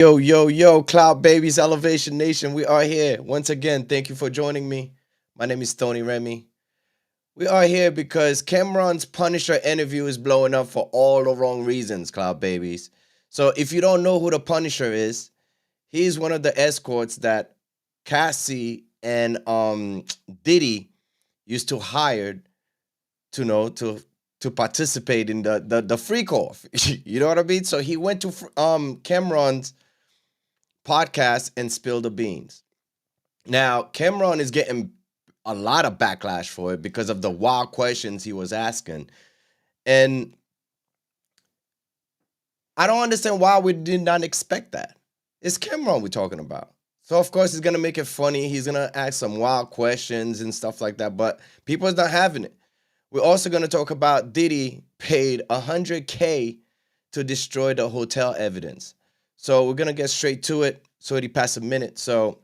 Yo, yo, yo, Cloud Babies, Elevation Nation. We are here. Once again, thank you for joining me. My name is Tony Remy. We are here because Cameron's Punisher interview is blowing up for all the wrong reasons, Cloud Babies. So if you don't know who the Punisher is, he's one of the escorts that Cassie and Diddy used to hire to participate in the freak off. You know what I mean? So he went to Cameron's podcast and spill the beans. Now, Cameron is getting a lot of backlash for it because of the wild questions he was asking. And I don't understand why we did not expect that. It's Cameron we're talking about. So, of course, he's going to make it funny. He's going to ask some wild questions and stuff like that. But people are not having it. We're also going to talk about Diddy paid $100K to destroy the hotel evidence. So we're going to get straight to it. It's already past a minute, so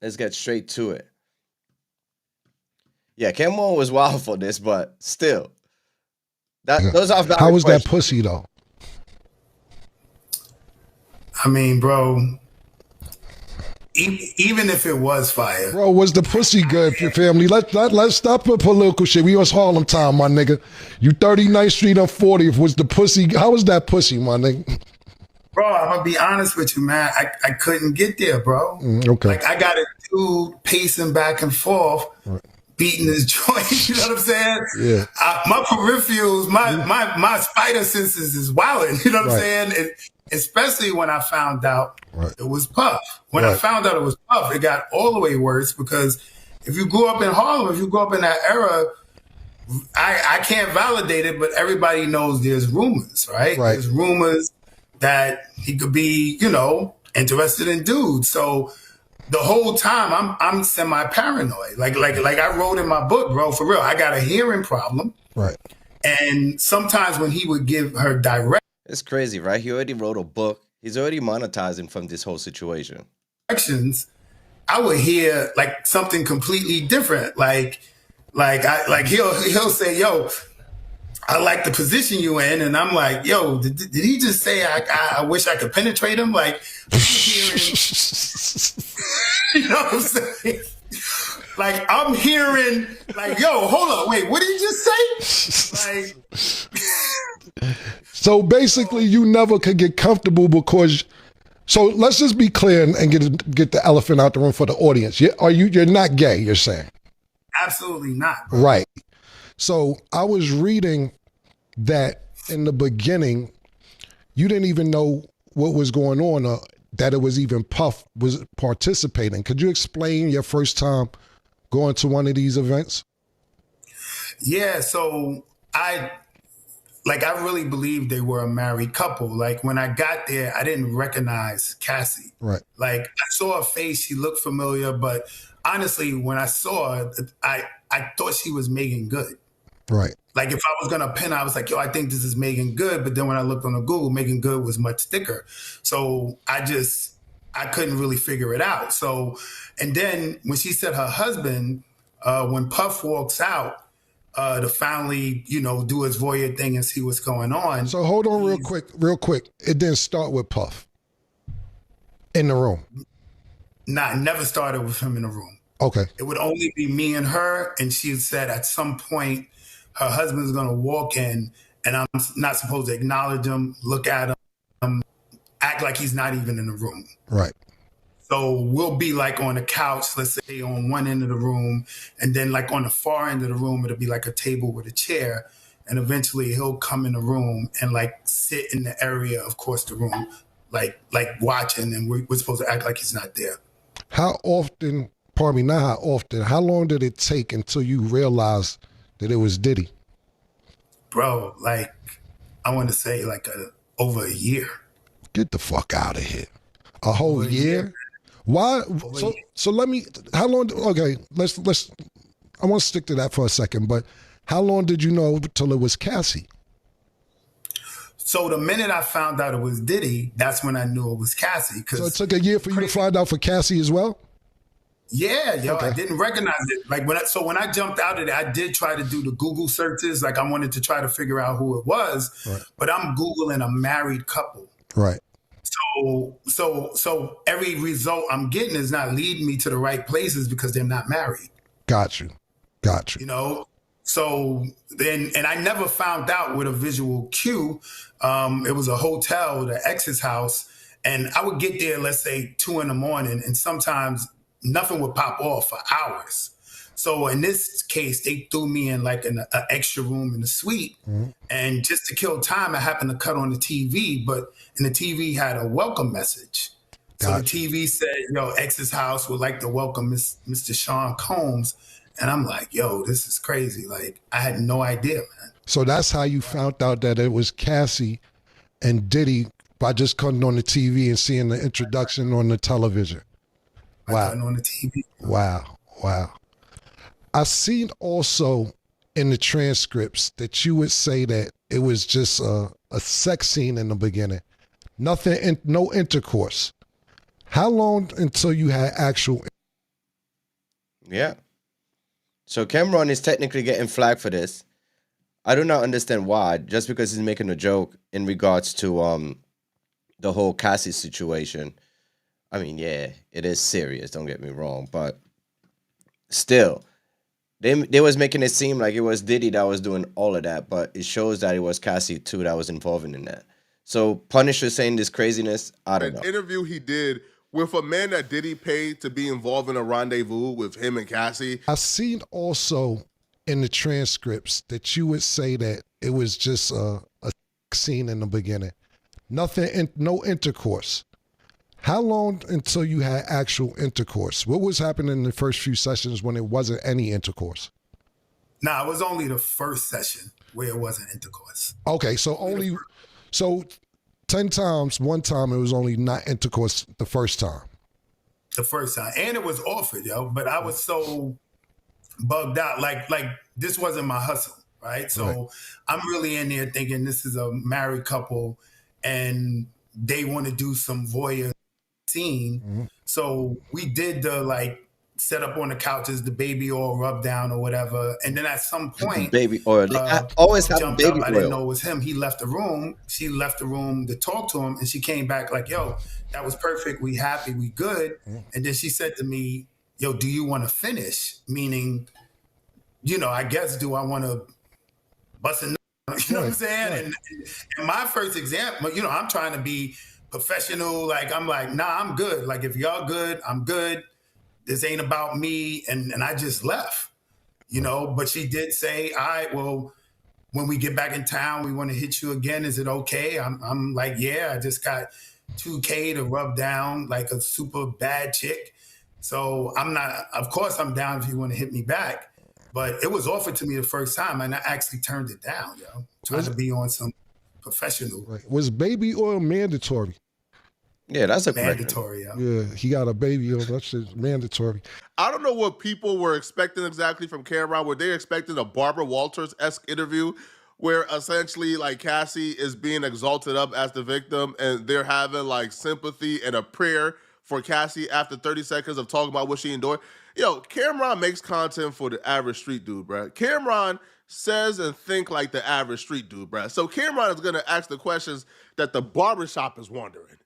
let's get straight to it. Yeah, Cameron was wild for this, but still. Those are valid How was questions. that pussy, though? I mean, bro, even if it was fire. Bro, was the pussy good for your family? Let's stop with political shit. We was Harlem time, my nigga. You 39th Street on 40th. Was the pussy, how was that pussy, my nigga? Bro, I'm going to be honest with you, man. I couldn't get there, bro. Okay. Like, I got a dude pacing back and forth, beating his joint. You know what I'm saying? Yeah. My peripherals, my spider senses is wilding. You know what I'm saying? And especially when I found out it was Puff. When I found out it was Puff, it got all the way worse because if you grew up in Harlem, if you grew up in that era, I can't validate it, but everybody knows there's rumors, right? There's rumors that he could be, interested in dudes. So the whole time I'm semi-paranoid. Like I wrote in my book, bro, for real. I got a hearing problem. Right. And sometimes when he would give her direct, it's crazy, right? He already wrote a book. He's already monetizing from this whole situation. Directions, I would hear like something completely different. Like he'll say, yo, I like the position you in. And I'm like, yo, did he just say, I wish I could penetrate him? Like, I'm hearing, you know what I'm saying? Like, I'm hearing, like, yo, hold up, wait, what did you just say? Like, so basically, you never could get comfortable because. So let's just be clear and get the elephant out the room for the audience. You're not gay? You're saying? Absolutely not. Bro. Right. So I was reading that in the beginning, you didn't even know what was going on or that it was even Puff was participating. Could you explain your first time going to one of these events? Yeah, so I really believed they were a married couple. Like when I got there, I didn't recognize Cassie. Right. Like I saw her face, she looked familiar, but honestly, when I saw her, I thought she was Megan Good. Right. Like if I was gonna pin her, I was like, yo, I think this is Megan Good. But then when I looked on the Google, Megan Good was much thicker. So I couldn't really figure it out. So, and then when she said her husband, when Puff walks out, to finally, do his voyeur thing and see what's going on. So hold on real quick. It didn't start with Puff in the room. Nah, it never started with him in the room. Okay. It would only be me and her. And she said at some point, her husband's going to walk in and I'm not supposed to acknowledge him, look at him, act like he's not even in the room. Right. So we'll be like on the couch, let's say on one end of the room, and then like on the far end of the room, it'll be like a table with a chair. And eventually he'll come in the room and like sit in the area, of course, the room, like watching, and we're supposed to act like he's not there. How often, pardon me, not how often, how long did it take until you realized that it was Diddy? Bro, like, I want to say like over a year. Get the fuck out of here. A whole year? Why? So let me, how long, okay, let's, I want to stick to that for a second, but how long did you know till it was Cassie? So the minute I found out it was Diddy, that's when I knew it was Cassie. So it took a year for you to find out for Cassie as well? Yeah, yo, okay. I didn't recognize it. Like when I jumped out of it, I did try to do the Google searches. Like I wanted to try to figure out who it was, but I'm Googling a married couple. Right. So every result I'm getting is not leading me to the right places because they're not married. Got you. Got you. You know, so then, and I never found out with a visual cue. It was a hotel, the ex's house, and I would get there, let's say 2 a.m, and sometimes nothing would pop off for hours. So in this case, they threw me in like an extra room in the suite. Mhm. And just to kill time, I happened to cut on the TV, and the TV had a welcome message. So the Got you. TV said, ex's house would like to welcome Mr. Sean Combs. And I'm like, yo, this is crazy. Like, I had no idea, man. So that's how you found out that it was Cassie and Diddy by just cutting on the TV and seeing the introduction on the television. Wow. On the TV. Wow. Wow. I've seen also in the transcripts that you would say that it was just a sex scene in the beginning. Nothing, no intercourse. How long until you had actual? Yeah. So Cameron is technically getting flagged for this. I do not understand why. Just because he's making a joke in regards to the whole Cassie situation. I mean, yeah, it is serious. Don't get me wrong, but still, they was making it seem like it was Diddy that was doing all of that, but it shows that it was Cassie too that was involved in that. So Punisher saying this craziness, I don't know. An interview he did with a man that Diddy paid to be involved in a rendezvous with him and Cassie. I've seen also in the transcripts that you would say that it was just a scene in the beginning. Nothing, no intercourse. How long until you had actual intercourse? What was happening in the first few sessions when it wasn't any intercourse? Nah, it was only the first session where it wasn't intercourse. Okay, so 10 times, one time it was only not intercourse the first time. The first time. And it was offered, but I was so bugged out. Like this wasn't my hustle, right? So Right. I'm really in there thinking this is a married couple and they want to do some voyeur scene. Mm-hmm. So we did the set up on the couches, the baby oil rub down or whatever. And then at some point, Baby oil. They always have jumped baby up. I didn't oil. know it was him. He left the room. She left the room to talk to him, and she came back like, "Yo, that was perfect. We happy. We good." And then she said to me, "Yo, do you want to finish?" Meaning, I guess, do I want to bust a nut? You know what I'm saying? Right. And my first example, I'm trying to be professional. Like, I'm like, nah, I'm good. Like, if y'all good, I'm good. This ain't about me. And I just left, but she did say, all right, well, when we get back in town, we want to hit you again. Is it okay? I'm like, yeah, I just got $2K to rub down like a super bad chick. So of course I'm down if you want to hit me back. But it was offered to me the first time, and I actually turned it down, trying to be on some professional. Right. Was baby oil mandatory? Yeah, that's a mandatory. Yeah, he got a baby oil. That's just mandatory. I don't know what people were expecting exactly from Cameron. Were they expecting a Barbara Walters-esque interview where essentially like Cassie is being exalted up as the victim and they're having like sympathy and a prayer for Cassie after 30 seconds of talking about what she endured? Cameron makes content for the average street dude, bro. Cameron says and think like the average street dude, bro. So Cameron is going to ask the questions that the barbershop is wondering.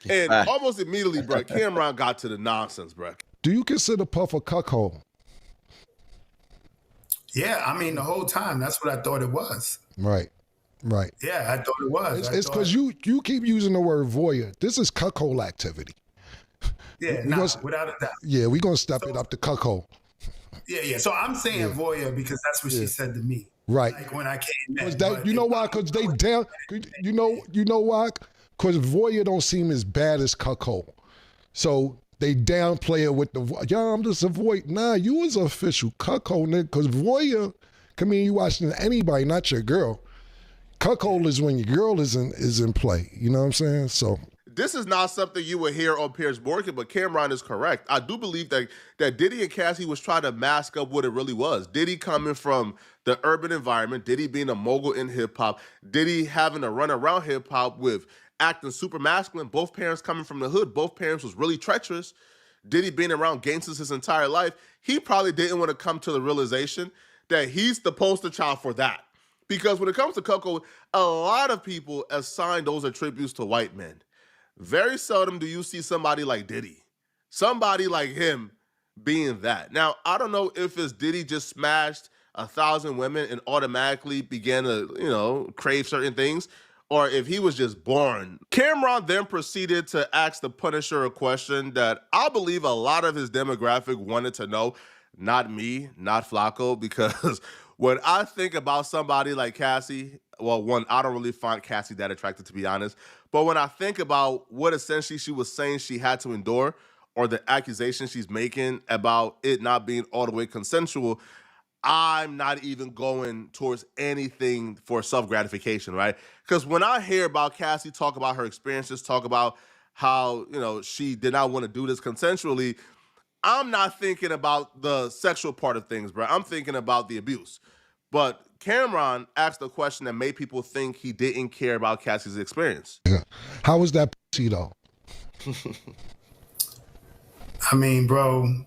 And almost immediately, bro, Cameron got to the nonsense, bro. Do you consider Puff a cuckold? Yeah, I mean, the whole time, that's what I thought it was. Right. Yeah, I thought it was. It's because you keep using the word voyeur. This is cuckold activity. Yeah, without a doubt. Yeah, we're going to step it up to cuckold. Yeah. So I'm saying voyeur because that's what she said to me. Right. Like when I came in. You know why? Because they down. You know why? Because voyeur don't seem as bad as cuckold. So they downplay it with the I'm just a voyeur. Nah, you was an official cuckold, nigga. Because voyeur can mean you watching anybody, not your girl. Cuckold is when your girl is in play. You know what I'm saying? So this is not something you would hear on Piers Morgan, but Cameron is correct. I do believe that Diddy and Cassie was trying to mask up what it really was. Diddy coming from the urban environment, Diddy being a mogul in hip-hop, Diddy having to run around hip-hop with acting super masculine, both parents coming from the hood, both parents was really treacherous. Diddy being around gangsters his entire life, he probably didn't want to come to the realization that he's the poster child for that. Because when it comes to cuckold, a lot of people assign those attributes to white men. Very seldom do you see somebody like Diddy, somebody like him being that. Now, I don't know if it's Diddy just smashed 1,000 women and automatically began to, crave certain things, or if he was just born. Cameron then proceeded to ask the Punisher a question that I believe a lot of his demographic wanted to know. Not me, not Flacco, because when I think about somebody like Cassie, well, one, I don't really find Cassie that attractive, to be honest. But when I think about what essentially she was saying she had to endure, or the accusation she's making about it not being all the way consensual, I'm not even going towards anything for self-gratification, right? Because when I hear about Cassie talk about her experiences, talk about how, she did not want to do this consensually, I'm not thinking about the sexual part of things, bro. I'm thinking about the abuse. But Cameron asked a question that made people think he didn't care about Cassie's experience. Yeah. How was that pussy, though? I mean, bro,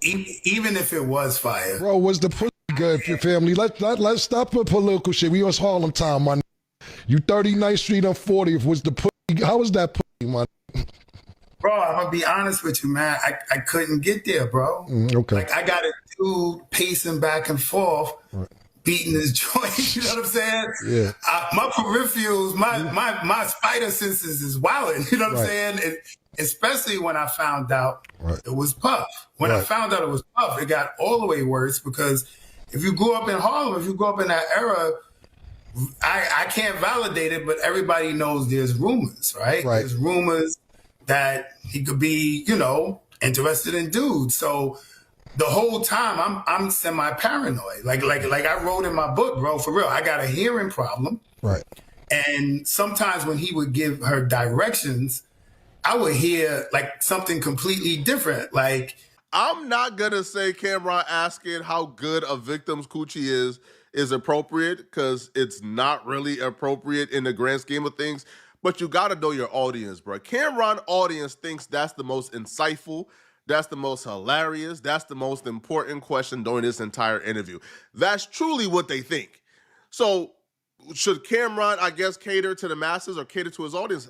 even if it was fire. Bro, was the pussy good for your family? Let's stop the political shit. We was Harlem time, man. You 39th Street on 40th. Was the pussy, how was that pussy, man? Bro, I'm going to be honest with you, man. I couldn't get there, bro. Okay. Like, I got a dude pacing back and forth, beating his joint. You know what I'm saying? Yeah. My peripherals, my spider senses is wilding. You know what I'm saying? And especially when I found out it was Puff. When I found out it was Puff, it got all the way worse, because if you grew up in Harlem, if you grew up in that era, I can't validate it, but everybody knows there's rumors, right? There's rumors that he could be, interested in dudes. So the whole time I'm semi-paranoid. Like I wrote in my book, bro, for real, I got a hearing problem. Right. And sometimes when he would give her directions, I would hear like something completely different. Like, I'm not gonna say Cameron asking how good a victim's coochie is appropriate, because it's not really appropriate in the grand scheme of things. But you gotta know your audience, bro. Cameron audience thinks that's the most insightful, that's the most hilarious, that's the most important question during this entire interview. That's truly what they think. So should Cameron, I guess, cater to the masses or cater to his audience?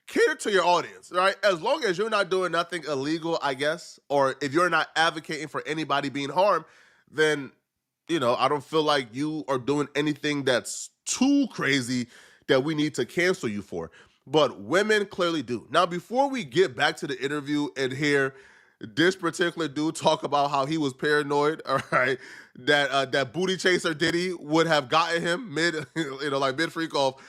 Cater to your audience, right? As long as you're not doing nothing illegal, I guess, or if you're not advocating for anybody being harmed, then, I don't feel like you are doing anything that's too crazy that we need to cancel you for. But women clearly do. Now, before we get back to the interview and hear this particular dude talk about how he was paranoid, all right, that booty chaser Diddy would have gotten him mid freak off,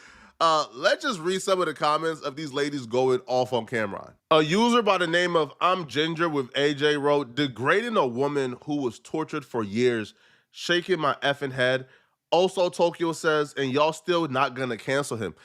let's just read some of the comments of these ladies going off on Cameron. A user by the name of I'm Ginger with AJ wrote, degrading a woman who was tortured for years, shaking my effing head. Also, Tokyo says, and y'all still not gonna cancel him.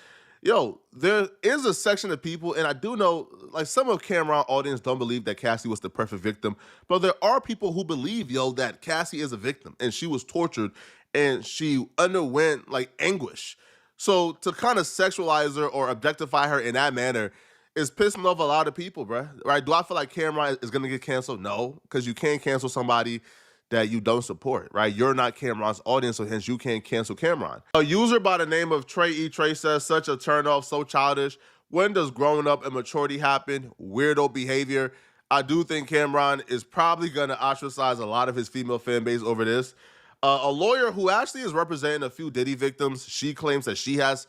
Yo, there is a section of people, and I do know, like, some of Cameron's audience don't believe that Cassie was the perfect victim, but there are people who believe, that Cassie is a victim, and she was tortured, and she underwent, like, anguish. So to kind of sexualize her or objectify her in that manner is pissing off a lot of people, bro. Right? Do I feel like Cameron is gonna get canceled? No, because you can't cancel somebody that you don't support, right? You're not Cameron's audience, so hence you can't cancel Cameron. A user by the name of Trey E. Trey says, such a turnoff, so childish. When does growing up and maturity happen? Weirdo behavior. I do think Cameron is probably going to ostracize a lot of his female fan base over this. A lawyer who actually is representing a few Diddy victims, she claims that she has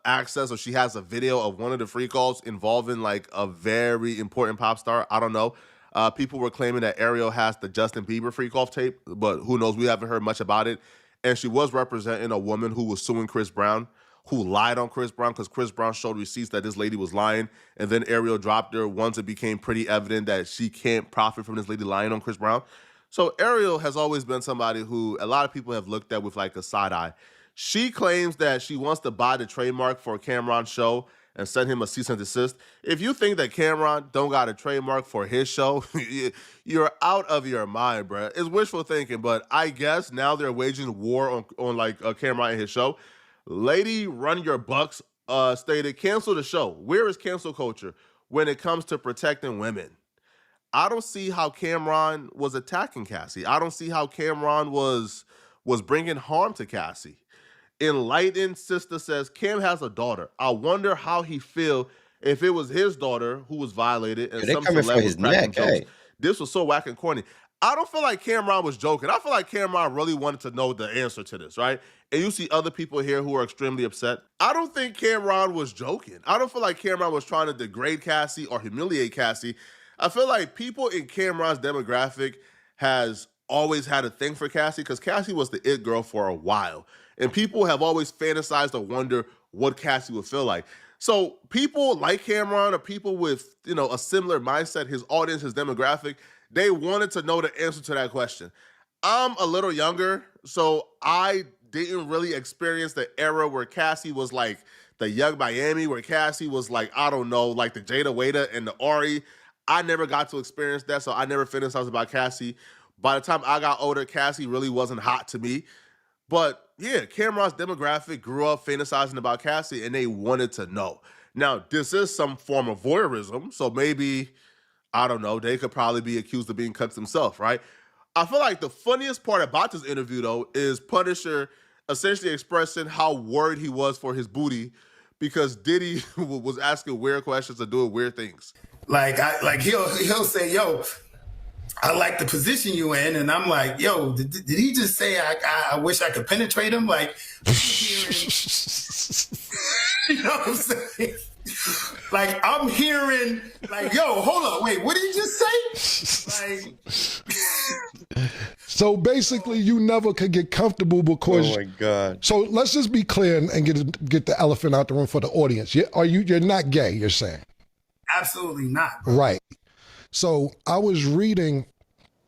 access, or she has a video of one of the free calls involving like a very important pop star. I don't know. People were claiming that Ariel has the Justin Bieber freak off tape, but who knows? We haven't heard much about it. And she was representing a woman who was suing Chris Brown, who lied on Chris Brown, because Chris Brown showed receipts that this lady was lying. And then Ariel dropped her once it became pretty evident that she can't profit from this lady lying on Chris Brown. So Ariel has always been somebody who a lot of people have looked at with like a side eye. She claims that she wants to buy the trademark for Cameron's show and send him a cease and desist. If you think that Cameron don't got a trademark for his show, you're out of your mind, bro. It's wishful thinking, but I guess now they're waging war on like Cameron and his show. Lady Run Your Bucks stated, cancel the show. Where is cancel culture when it comes to protecting women? I don't see how Cameron was attacking Cassie. I don't see how Cameron was bringing harm to Cassie. Enlightened Sister says, Cam has a daughter. I wonder how he feel if it was his daughter who was violated and They're some coming for celeb was his cracking neck, jokes. hey. This was so whack and corny. I don't feel like Cameron was joking. I feel like Cameron really wanted to know the answer to this, right? And you see other people here who are extremely upset. I don't think Cameron was joking. I don't feel like Cameron was trying to degrade Cassie or humiliate Cassie. I feel like people in Cameron's demographic has always had a thing for Cassie because Cassie was the it girl for a while. And people have always fantasized or wonder what Cassie would feel like. So people like Cameron or people with, a similar mindset, his audience, his demographic, they wanted to know the answer to that question. I'm a little younger, so I didn't really experience the era where Cassie was like the young Miami, where Cassie was like, I don't know, like the Jada Waiter and the Ari. I never got to experience that, so I never fantasized about Cassie. By the time I got older, Cassie really wasn't hot to me. But yeah, Cameron's demographic grew up fantasizing about Cassie, and they wanted to know. Now, this is some form of voyeurism, so maybe, I don't know, they could probably be accused of being cucks themselves, right? I feel like the funniest part about this interview, though, is Punisher essentially expressing how worried he was for his booty because Diddy was asking weird questions and doing weird things. Like he'll say, "Yo, I like the position you in," and I'm like, "Yo, did he just say I wish I could penetrate him?" Like, hearing, you know what I'm saying? Like I'm hearing, like, "Yo, hold up, wait, what did he just say?" Like, so basically, you never could get comfortable because. Oh my God! So let's just be clear and get the elephant out the room for the audience. You're not gay? You're saying? Absolutely not. Bro. Right. So I was reading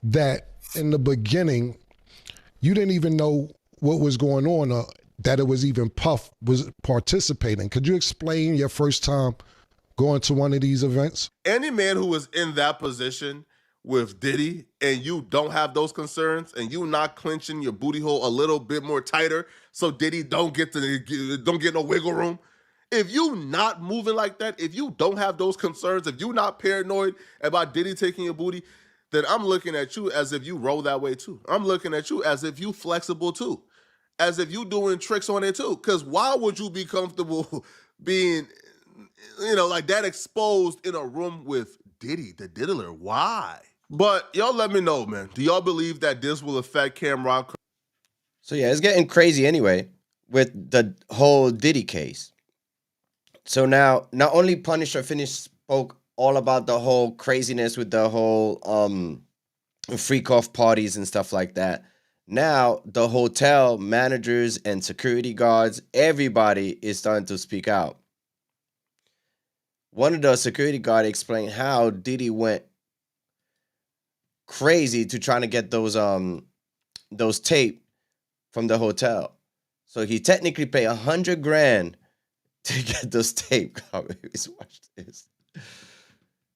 that in the beginning, you didn't even know what was going on or that it was even Puff was participating. Could you explain your first time going to one of these events? Any man who is in that position with Diddy and you don't have those concerns and you not clenching your booty hole a little bit more tighter so Diddy don't get no wiggle room. If you not moving like that, if you don't have those concerns, if you not paranoid about Diddy taking your booty, then I'm looking at you as if you roll that way too. I'm looking at you as if you flexible too. As if you doing tricks on it too. Because why would you be comfortable being, like that exposed in a room with Diddy, the diddler? Why? But y'all let me know, man. Do y'all believe that this will affect Cameron? So yeah, it's getting crazy anyway with the whole Diddy case. So now, not only Punisher spoke all about the whole craziness with the whole freak off parties and stuff like that. Now, the hotel managers and security guards, everybody is starting to speak out. One of the security guards explained how Diddy went crazy to trying to get those tape from the hotel. So he technically paid $100,000 to get those tape copies. Watch this.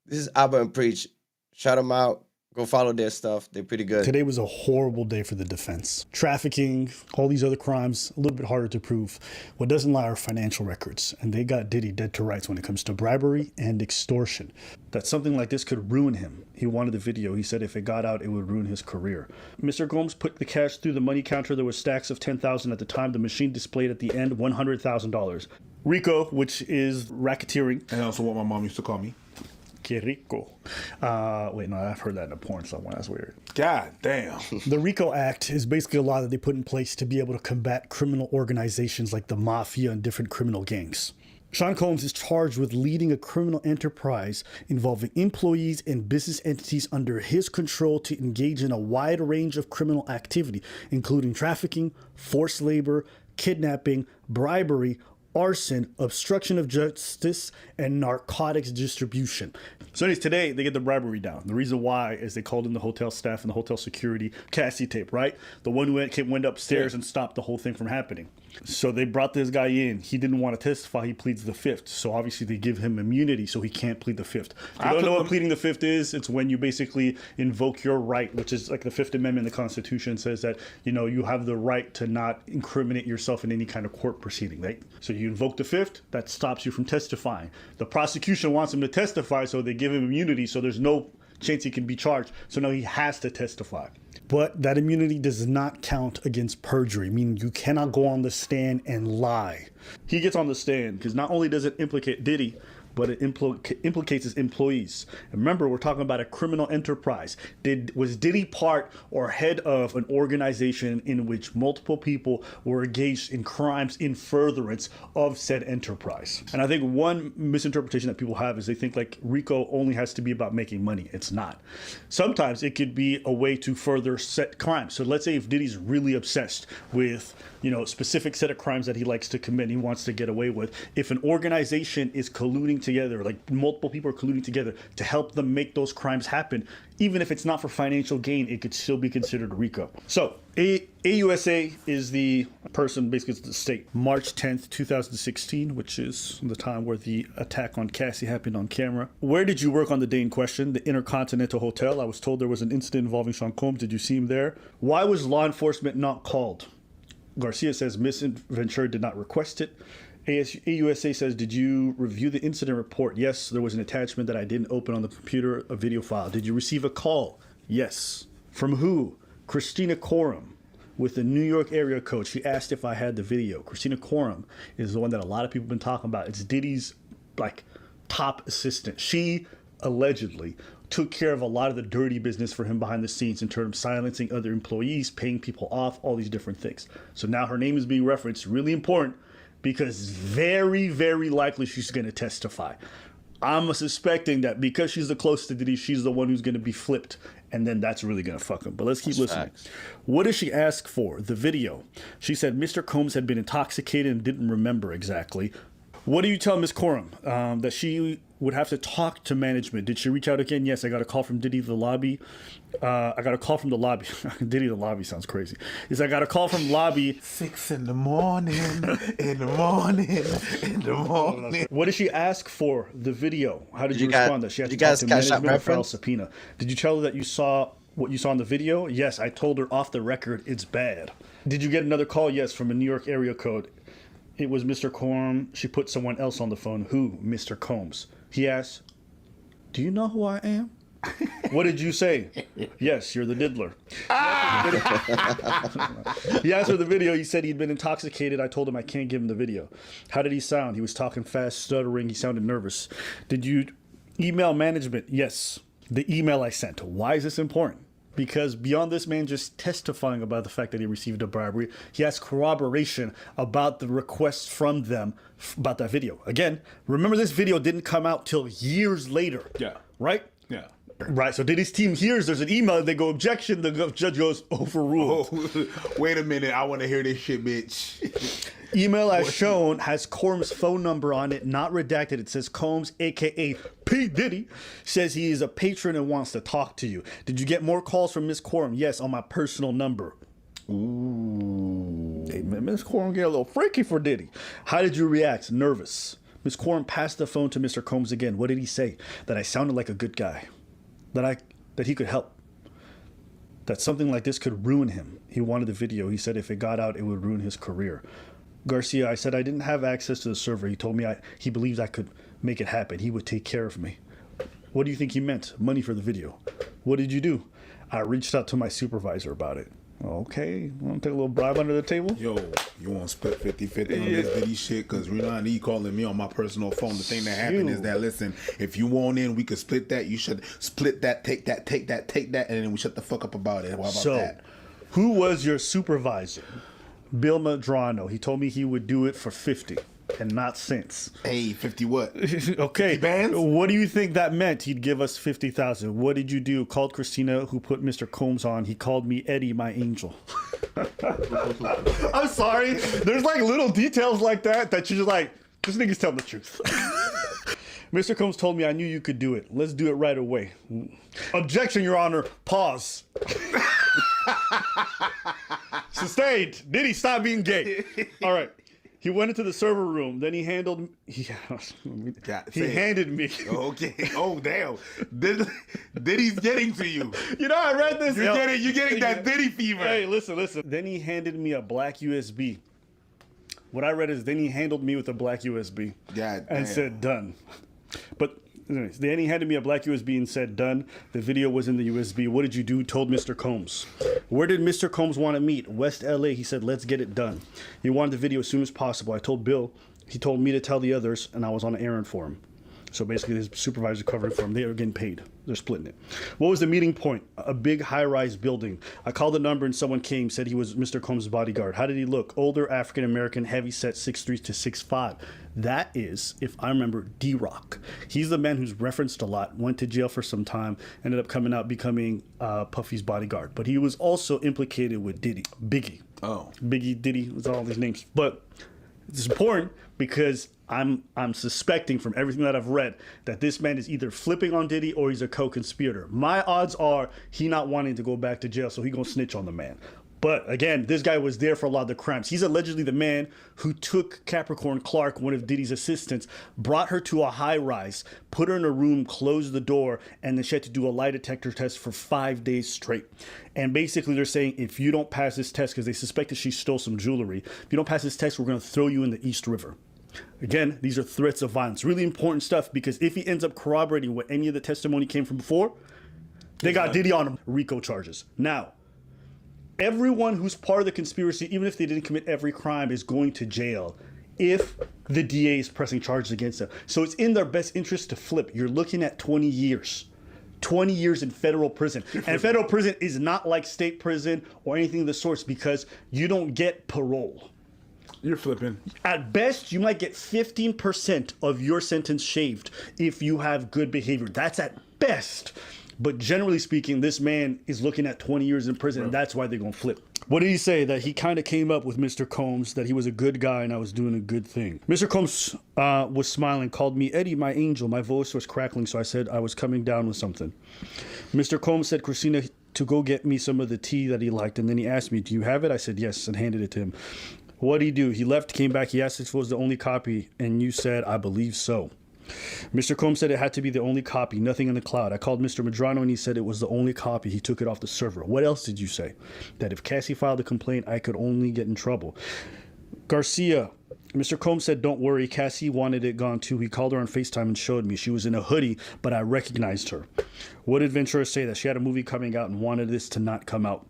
This is Abba and Preach. Shout them out. Go follow their stuff. They're pretty good. Today was a horrible day for the defense. Trafficking, all these other crimes, a little bit harder to prove. What doesn't lie are financial records. And they got Diddy dead to rights when it comes to bribery and extortion. That something like this could ruin him. He wanted the video. He said if it got out, it would ruin his career. Mr. Gomes put the cash through the money counter. There were stacks of $10,000 at the time. The machine displayed at the end $100,000. Rico, which is racketeering. And also what my mom used to call me. Que rico. Wait, no, I've heard that in a porn somewhere. That's weird. God damn. The RICO Act is basically a law that they put in place to be able to combat criminal organizations like the mafia and different criminal gangs. Sean Combs is charged with leading a criminal enterprise involving employees and business entities under his control to engage in a wide range of criminal activity, including trafficking, forced labor, kidnapping, bribery, arson, obstruction of justice, and narcotics distribution. So anyways, today they get the bribery down. The reason why is they called in the hotel staff and the hotel security, Cassie tape, right? The one who went upstairs and stopped the whole thing from happening. So they brought this guy in. He didn't want to testify. He pleads the fifth. So obviously they give him immunity so he can't plead the fifth. If you don't know what pleading the fifth is, it's when you basically invoke your right, which is like the Fifth Amendment in the Constitution says that, you have the right to not incriminate yourself in any kind of court proceeding, right? So you invoke the fifth, that stops you from testifying. The prosecution wants him to testify, so they give him immunity, so there's no chance he can be charged. So now he has to testify. But that immunity does not count against perjury, meaning you cannot go on the stand and lie. He gets on the stand because not only does it implicate Diddy, but it implicates his employees. And remember, we're talking about a criminal enterprise. Was Diddy part or head of an organization in which multiple people were engaged in crimes in furtherance of said enterprise? And I think one misinterpretation that people have is they think like RICO only has to be about making money. It's not. Sometimes it could be a way to further set crimes. So let's say if Diddy's really obsessed with, specific set of crimes that he likes to commit, he wants to get away with. If an organization is colluding together, like multiple people are colluding together to help them make those crimes happen, even if it's not for financial gain, it could still be considered RICO. So AUSA is the person, basically it's the state. March 10th, 2016, which is the time where the attack on Cassie happened on camera. Where did you work on the day in question? The Intercontinental Hotel. I was told there was an incident involving Sean Combs. Did you see him there? Why was law enforcement not called? Garcia says Miss Ventura did not request it. AUSA says, did you review the incident report? Yes, there was an attachment that I didn't open on the computer, a video file. Did you receive a call? Yes. From who? Christina Coram with the New York area code. She asked if I had the video. Christina Coram is the one that a lot of people have been talking about. It's Diddy's top assistant. She allegedly took care of a lot of the dirty business for him behind the scenes in terms of silencing other employees, paying people off, all these different things. So now her name is being referenced, really important, because very, very likely she's going to testify. I'm suspecting that because she's the closest to Diddy, she's the one who's going to be flipped, and then that's really going to fuck him. But let's keep listening. Facts. What did she ask for? The video. She said Mr. Combs had been intoxicated and didn't remember exactly. What do you tell Ms. Coram? That she would have to talk to management. Did she reach out again? Yes, I got a call from Diddy the lobby. I got a call from the lobby. Diddy the lobby sounds crazy. I got a call from lobby. 6 in the morning, in the morning. What did she ask for? The video. How did you respond? That she had to talk to management or file subpoena. Did you tell her that you saw what you saw in the video? Yes, I told her off the record it's bad. Did you get another call? Yes, from a New York area code. It was Mr. Coram. She put someone else on the phone. Who? Mr. Combs. He asked, do you know who I am? What did you say? Yes, you're the diddler. He asked for the video. He said he'd been intoxicated. I told him I can't give him the video. How did he sound? He was talking fast, stuttering. He sounded nervous. Did you email management? Yes. The email I sent. Why is this important? Because beyond this man just testifying about the fact that he received a bribery, he has corroboration about the requests from them about that video. Again, remember this video didn't come out till years later. Yeah. Right? Yeah. Right. So Diddy's team hears there's an email. They go objection. The judge goes overruled. Oh, wait a minute. I want to hear this shit, bitch. Email as shown has Combs' phone number on it, not redacted. It says Combs, a.k.a. P. Diddy, says he is a patron and wants to talk to you. Did you get more calls from Miss Coram? Yes, on my personal number. Ooh. Hey, man, Miss Coram get a little freaky for Diddy. How did you react? Nervous. Miss Coram passed the phone to Mr. Combs again. What did he say? That I sounded like a good guy. That he could help. That something like this could ruin him. He wanted the video. He said if it got out, it would ruin his career. Garcia, I said I didn't have access to the server. He told me he believes I could make it happen. He would take care of me. What do you think he meant? Money for the video. What did you do? I reached out to my supervisor about it. Okay, want to take a little bribe under the table? Yo, you want to split 50-50 on this Diddy shit? Because Renee calling me on my personal phone. The thing that happened is that, listen, if you want in, we could split that. You should split that, take that, and then we shut the fuck up about it. How about that? Who was your supervisor? Bill Madrano. He told me he would do it for 50 and not cents. Hey, 50 what? Okay. 50 bands? What do you think that meant? He'd give us 50,000. What did you do? Called Christina, who put Mr. Combs on. He called me Eddie, my angel. I'm sorry. There's little details like that you're just like, this nigga's telling the truth. Mr. Combs told me I knew you could do it. Let's do it right away. Objection, Your Honor. Pause. Sustained. Diddy stop being gay? All right. He went into the server room. Then he handed me. Okay. Oh, damn. Diddy's getting to you. I read this. You're getting that Diddy fever. Hey, listen. Then he handed me a black USB. What I read is then he handled me with a black USB. God damn. And said, done. But Then he handed me a black USB and said, done. The video was in the USB. What did you do? Told Mr. Combs. Where did Mr. Combs want to meet? West LA. He said, let's get it done. He wanted the video as soon as possible. I told Bill. He told me to tell the others, and I was on an errand for him. So basically, his supervisor covering for him. They are getting paid. They're splitting it. What was the meeting point? A big high-rise building. I called the number and someone came, said he was Mr. Combs' bodyguard. How did he look? Older, African-American, heavy-set, 6'3" to 6'5". That is, if I remember, D-Rock. He's the man who's referenced a lot, went to jail for some time, ended up coming out becoming Puffy's bodyguard. But he was also implicated with Diddy. Biggie. Oh. Biggie, Diddy, was all these names. But it's important because I'm suspecting from everything that I've read that this man is either flipping on Diddy or he's a co-conspirator. My odds are he not wanting to go back to jail, so he gonna snitch on the man. But again, this guy was there for a lot of the crimes. He's allegedly the man who took Capricorn Clark, one of Diddy's assistants, brought her to a high rise, put her in a room, closed the door, and then she had to do a lie detector test for 5 days straight. And basically they're saying, if you don't pass this test, because they suspected she stole some jewelry, if you don't pass this test, we're going to throw you in the East River. Again, these are threats of violence. Really important stuff, because if he ends up corroborating what any of the testimony came from before, they got Diddy on him. RICO charges. Now, everyone who's part of the conspiracy, even if they didn't commit every crime, is going to jail if the DA is pressing charges against them. So it's in their best interest to flip. You're looking at 20 years. 20 years in federal prison. And federal prison is not like state prison or anything of the sorts, because you don't get parole. You're flipping. At best, you might get 15% of your sentence shaved if you have good behavior. That's at best. But generally speaking, this man is looking at 20 years in prison, and that's why they're going to flip. What did he say? That he kind of came up with Mr. Combs, that he was a good guy and I was doing a good thing. Mr. Combs was smiling, called me Eddie, my angel. My voice was crackling, so I said I was coming down with something. Mr. Combs said, Christina, to go get me some of the tea that he liked. And then he asked me, do you have it? I said, yes, and handed it to him. What did he do? He left, came back. He asked if it was the only copy, and you said, I believe so. Mr. Combs said it had to be the only copy, nothing in the cloud. I called Mr. Medrano and he said it was the only copy. He took it off the server. What else did you say? That if Cassie filed a complaint, I could only get in trouble. Garcia, Mr. Combs said, don't worry. Cassie wanted it gone too. He called her on FaceTime and showed me. She was in a hoodie, but I recognized her. What did Ventura say? That she had a movie coming out and wanted this to not come out.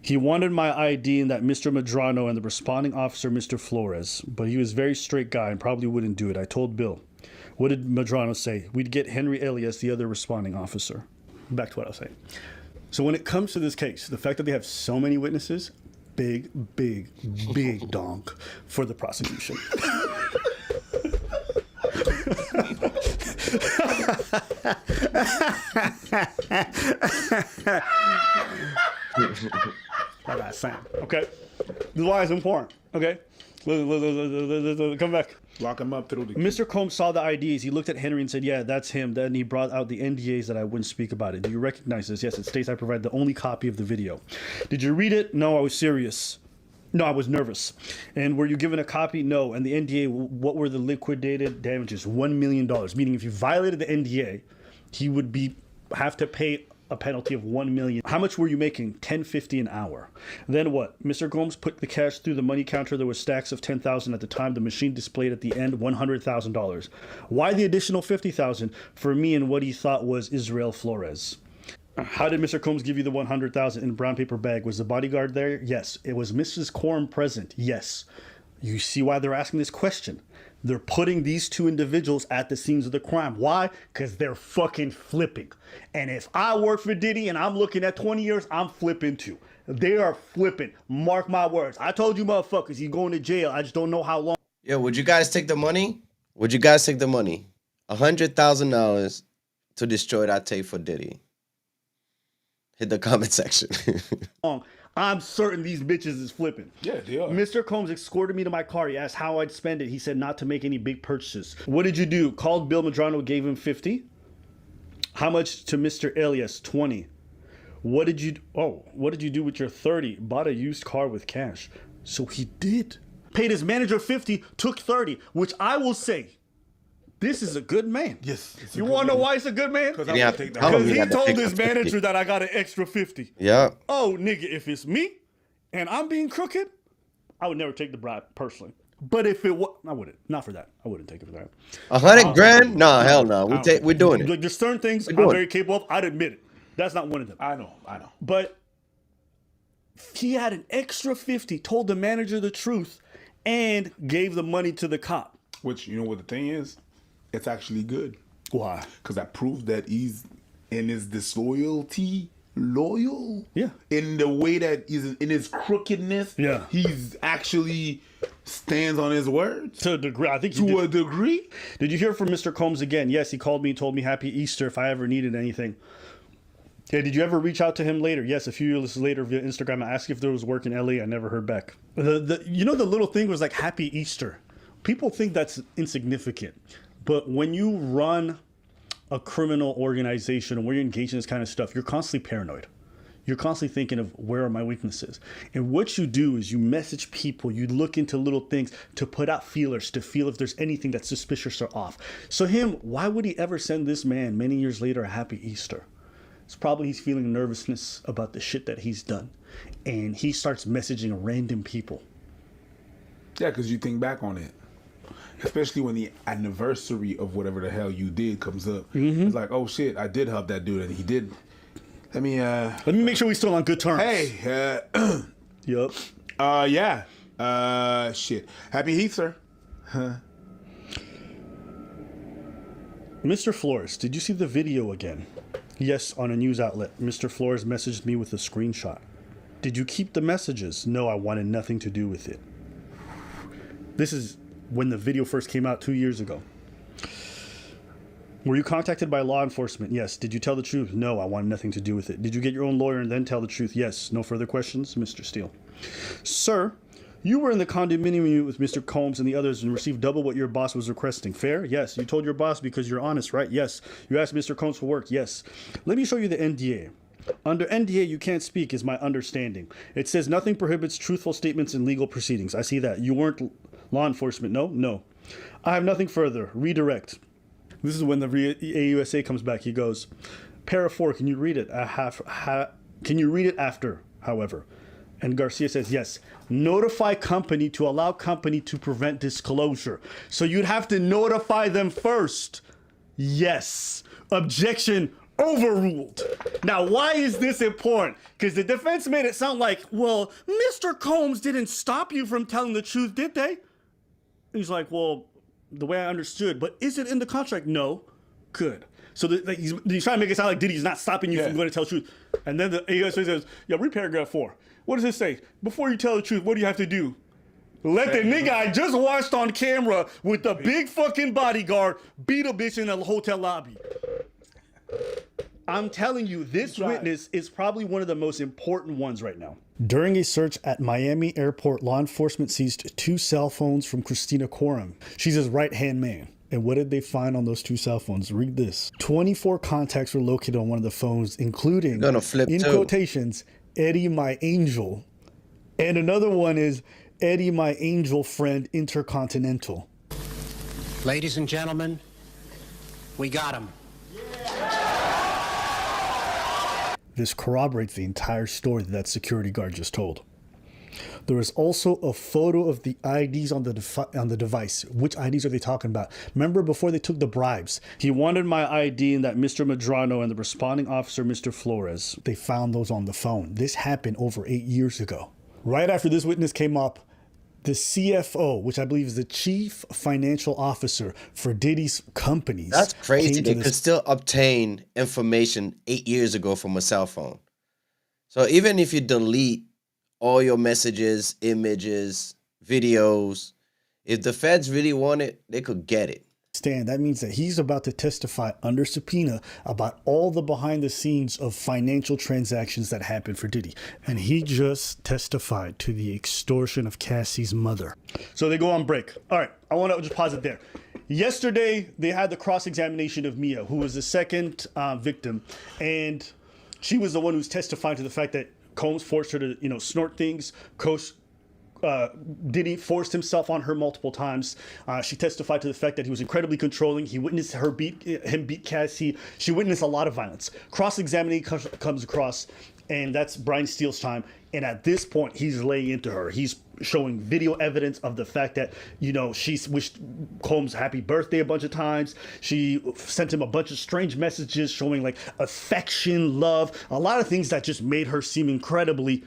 He wanted my ID and that Mr. Medrano and the responding officer, Mr. Flores, but he was a very straight guy and probably wouldn't do it. I told Bill. What did Medrano say? We'd get Henry Elias, the other responding officer. Back to what I was saying. So when it comes to this case, the fact that they have so many witnesses, big donk for the prosecution. I got Sam. Okay, this is why it's important. Okay, come back. Lock him up through the. Mr. Combs saw the IDs. He looked at Henry and said, "Yeah, that's him." Then he brought out the NDAs that I wouldn't speak about it. Do you recognize this? Yes, it states I provide the only copy of the video. Did you read it? No, I was serious. No, I was nervous. And were you given a copy? No. And the NDA, what were the liquidated damages? $1 million. Meaning if you violated the NDA, he would have to pay a penalty of $1 million. How much were you making? $10.50 an hour. Then what? Mr. Combs put the cash through the money counter. There was stacks of $10,000 at the time. The machine displayed at the end $100,000. Why the additional $50,000 for me and what he thought was Israel Flores? How did Mr. Combs give you the $100,000 in a brown paper bag? Was the bodyguard there? Yes. It was Mrs. Coram present? Yes. You see why they're asking this question? They're putting these two individuals at the scenes of the crime. Why? Because they're fucking flipping. And if I work for Diddy and I'm looking at 20 years, I'm flipping too. They are flipping. Mark my words. I told you motherfuckers, he's going to jail. I just don't know how long. Yo, would you guys take the money? Would you guys take the money? $100,000 to destroy that tape for Diddy. Hit the comment section. I'm certain these bitches is flipping. Yeah, they are. Mr. Combs escorted me to my car. He asked how I'd spend it. He said not to make any big purchases. What did you do? Called Bill Medrano, gave him 50. How much to Mr. Elias? 20. What did you do with your 30? Bought a used car with cash. So he did. Paid his manager 50, took 30, which I will say, this is a good man. Yes. You want to know why it's a good man? Because he told his manager that I got an extra 50. Yeah. Oh, nigga, if it's me and I'm being crooked, I would never take the bribe personally. But if it was, I wouldn't. Not for that. I wouldn't take it for that. 100 grand? Nah, hell no. We're doing it. Like, there's certain things I'm very capable of. I'd admit it. That's not one of them. I know. But he had an extra 50, told the manager the truth, and gave the money to the cop. Which, you know what the thing is? It's actually good. Why? Because that proves that he's in his disloyalty loyal. Yeah. In the way that he's in his crookedness. Yeah. He's actually stands on his words. To a degree. I think to a degree. Did you hear from Mr. Combs again? Yes, he called me and told me Happy Easter if I ever needed anything. Yeah, did you ever reach out to him later? Yes, a few years later via Instagram. I asked if there was work in LA. I never heard back. The little thing was like Happy Easter. People think that's insignificant. But when you run a criminal organization and when you're engaged in this kind of stuff, you're constantly paranoid. You're constantly thinking of where are my weaknesses. And what you do is you message people, you look into little things to put out feelers to feel if there's anything that's suspicious or off. So why would he ever send this man many years later a Happy Easter? It's probably he's feeling nervousness about the shit that he's done. And he starts messaging random people. Yeah, because you think back on it. Especially when the anniversary of whatever the hell you did comes up. Mm-hmm. It's like, oh shit, I did help that dude and he did. Let me make sure we're still on good terms. Hey, Yup. Yeah. Shit. Happy Easter. Huh. Mr. Flores, did you see the video again? Yes, on a news outlet. Mr. Flores messaged me with a screenshot. Did you keep the messages? No, I wanted nothing to do with it. This is when the video first came out 2 years ago. Were you contacted by law enforcement? Yes. Did you tell the truth? No, I wanted nothing to do with it. Did you get your own lawyer and then tell the truth? Yes. No further questions? Mr. Steele. Sir, you were in the condominium unit with Mr. Combs and the others and received double what your boss was requesting. Fair? Yes. You told your boss because you're honest, right? Yes. You asked Mr. Combs for work? Yes. Let me show you the NDA. Under NDA, you can't speak, is my understanding. It says nothing prohibits truthful statements in legal proceedings. I see that. You weren't law enforcement? No? No. I have nothing further. Redirect. This is when the AUSA comes back. He goes, Para 4, can you read it? Can you read it after, however? And Garcia says, yes. Notify company to allow company to prevent disclosure. So you'd have to notify them first. Yes. Objection overruled. Now, why is this important? Because the defense made it sound like, well, Mr. Combs didn't stop you from telling the truth, did they? He's like, well, the way I understood, but is it in the contract? No. Good. So he's trying to make it sound like Diddy's not stopping you from going to tell the truth. And then the AUSA says, yeah, read paragraph 4. What does it say? Before you tell the truth, what do you have to do? Let the nigga I just watched on camera with the big fucking bodyguard beat a bitch in a hotel lobby. I'm telling you, this witness is probably one of the most important ones right now. During a search at Miami Airport, law enforcement seized 2 cell phones from Christina Coram. She's his right-hand man. And what did they find on those 2 cell phones? Read this. 24 contacts were located on one of the phones, including, in quotations, Eddie, my angel. And another one is Eddie, my angel friend, Intercontinental. Ladies and gentlemen, we got him. This corroborates the entire story that security guard just told. There is also a photo of the IDs on the device. Which IDs are they talking about? Remember before they took the bribes? He wanted my ID and that Mr. Medrano and the responding officer, Mr. Flores. They found those on the phone. This happened over 8 years ago. Right after this witness came up, the CFO, which I believe is the chief financial officer for Diddy's companies. That's crazy. They could still obtain information 8 years ago from a cell phone. So even if you delete all your messages, images, videos, if the feds really want it, they could get it. That means that he's about to testify under subpoena about all the behind the scenes of financial transactions that happened for Diddy. And he just testified to the extortion of Cassie's mother. So they go on break. All right, I want to just pause it there. Yesterday, they had the cross-examination of Mia, who was the second victim. And she was the one who's testifying to the fact that Combs forced her to, snort things. Diddy forced himself on her multiple times. She testified to the fact that he was incredibly controlling. He witnessed him beat Cassie. She witnessed a lot of violence. Cross-examining comes across and that's Brian Steele's time. And at this point, he's laying into her. He's showing video evidence of the fact that, you know, she's wished Combs happy birthday a bunch of times. She sent him a bunch of strange messages showing like affection, love, a lot of things that just made her seem incredibly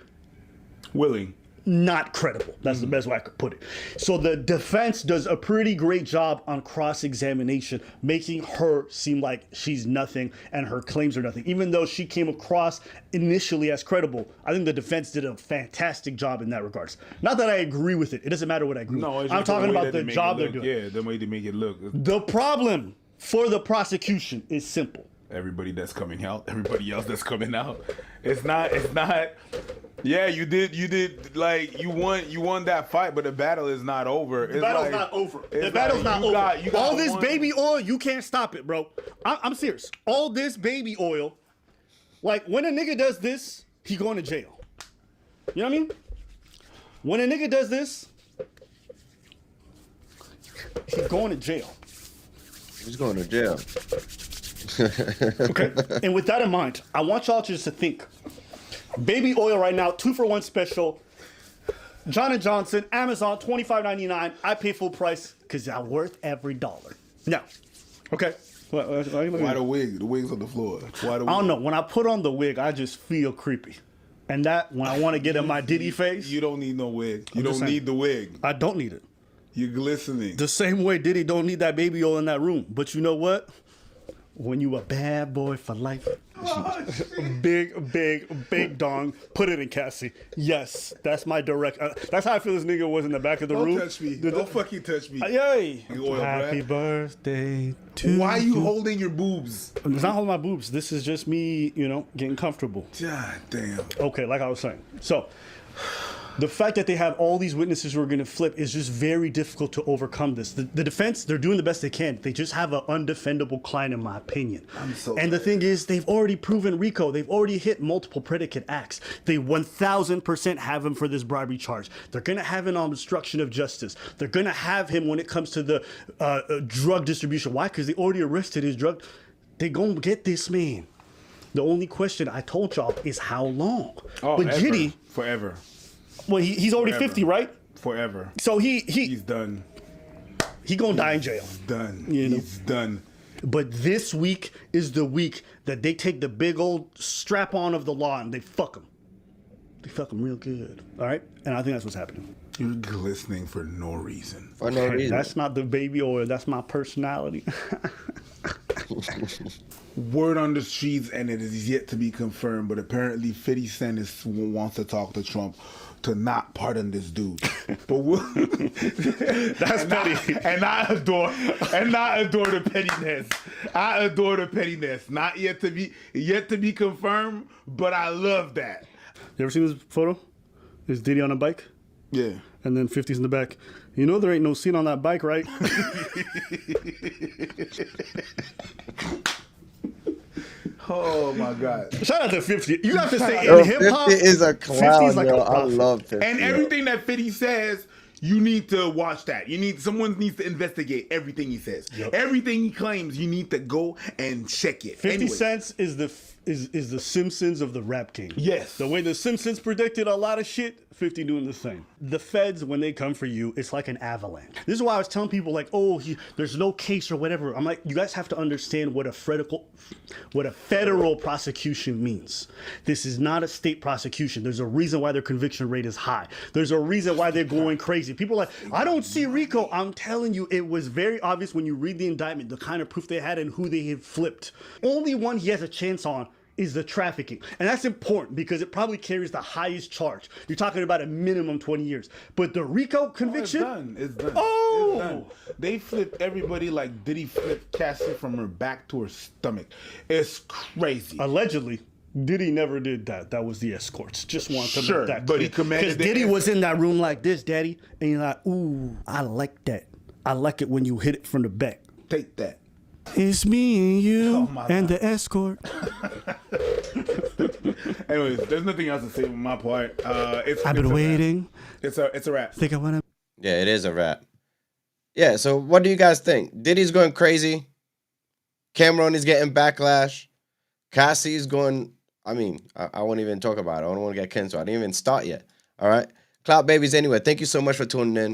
willing. Not credible. That's the best way I could put it. So the defense does a pretty great job on cross-examination, making her seem like she's nothing and her claims are nothing. Even though she came across initially as credible, I think the defense did a fantastic job in that regards. Not that I agree with it. It doesn't matter what I agree with. I'm talking about the job they're doing. Yeah, the way they make it look. The problem for the prosecution is simple. Everybody that's coming out, everybody else that's coming out. It's not. Yeah, you did. Like you won that fight, but the battle is not over. The battle's not over. The battle's not over. You got all this baby oil, you can't stop it, bro. I'm serious. All this baby oil, like when a nigga does this, he going to jail. You know what I mean? When a nigga does this, he's going to jail. He's going to jail. Okay. And with that in mind, I want y'all just to think. Baby oil right now, 2-for-1 special. John & Johnson, Amazon, $25.99. I pay full price because I'm worth every dollar. Now, okay. Why the wig? The wig's on the floor. Why the wig? I don't know. When I put on the wig, I just feel creepy. And that, when I want to get in my Diddy face. You don't need no wig. You don't need the wig. I don't need it. You're glistening. The same way Diddy don't need that baby oil in that room. But you know what? When you a bad boy for life. Big dong. Put it in Cassie. Yes, that's my direct. That's how I feel this nigga was in the back of the room. Don't touch me. Don't fucking touch me. Yay. Oil, Happy birthday to Why are you holding your boobs? It's not holding my boobs. This is just me, you know, getting comfortable. God damn. Okay, like I was saying. So, the fact that they have all these witnesses who are going to flip is just very difficult to overcome this. The defense, they're doing the best they can. They just have an undefendable client, in my opinion. The thing is, they've already proven RICO. They've already hit multiple predicate acts. They 1,000% have him for this bribery charge. They're going to have him on obstruction of justice. They're going to have him when it comes to the drug distribution. Why? Because they already arrested his drug. They going to get this man. The only question I told y'all is how long. But Diddy... Forever. Well, he's already Forever. 50, right? Forever. So he's done. He gonna die in jail. He's done. You know? He's done. But this week is the week that they take the big old strap on of the law and they fuck him. They fuck him real good. All right? And I think that's what's happening. You're glistening for no reason. For no reason. That's not the baby oil. That's my personality. Word on the streets, and it is yet to be confirmed, but apparently 50 Cent wants to talk to Trump to not pardon this dude. But that's petty. And I adore the pettiness. I adore the pettiness. Not yet to be confirmed, but I love that. You ever seen this photo? Is Diddy on a bike? Yeah. And then 50's in the back. You know there ain't no seat on that bike, right? Oh my God! Shout out to 50. You have to say in hip hop. 50 is a clown, like I love 50. And everything that 50 says, you need to watch that. Someone needs to investigate everything he says. Yep. Everything he claims, you need to go and check it. 50 Cent is the Simpsons of the rap game. Yes. The way the Simpsons predicted a lot of shit, 50 doing the same. The feds, when they come for you, it's like an avalanche. This is why I was telling people like, there's no case or whatever. I'm like, you guys have to understand what a federal prosecution means. This is not a state prosecution. There's a reason why their conviction rate is high. There's a reason why they're going crazy. People are like, I don't see RICO. I'm telling you, it was very obvious when you read the indictment, the kind of proof they had and who they had flipped. Only one he has a chance on is the trafficking. And that's important because it probably carries the highest charge. You're talking about a minimum 20 years. But the RICO conviction? It's done. Oh! It's done. They flipped everybody like Diddy flipped Cassie from her back to her stomach. It's crazy. Allegedly. Diddy never did that. That was the escorts. Just want to make that but clear. he commanded because Diddy was in that room like this, Daddy. And you're like, ooh, I like that. I like it when you hit it from the back. Take that. It's me and you and the escort. Anyways, there's nothing else to say on my part. I've been waiting. It's a wrap. Think I want to. Yeah, it is a wrap. Yeah, so what do you guys think? Diddy's going crazy. Cameron is getting backlash. Cassie is going I mean, I won't even talk about it. I don't want to get canceled. I didn't even start yet. All right. Clout Babies anyway. Thank you so much for tuning in.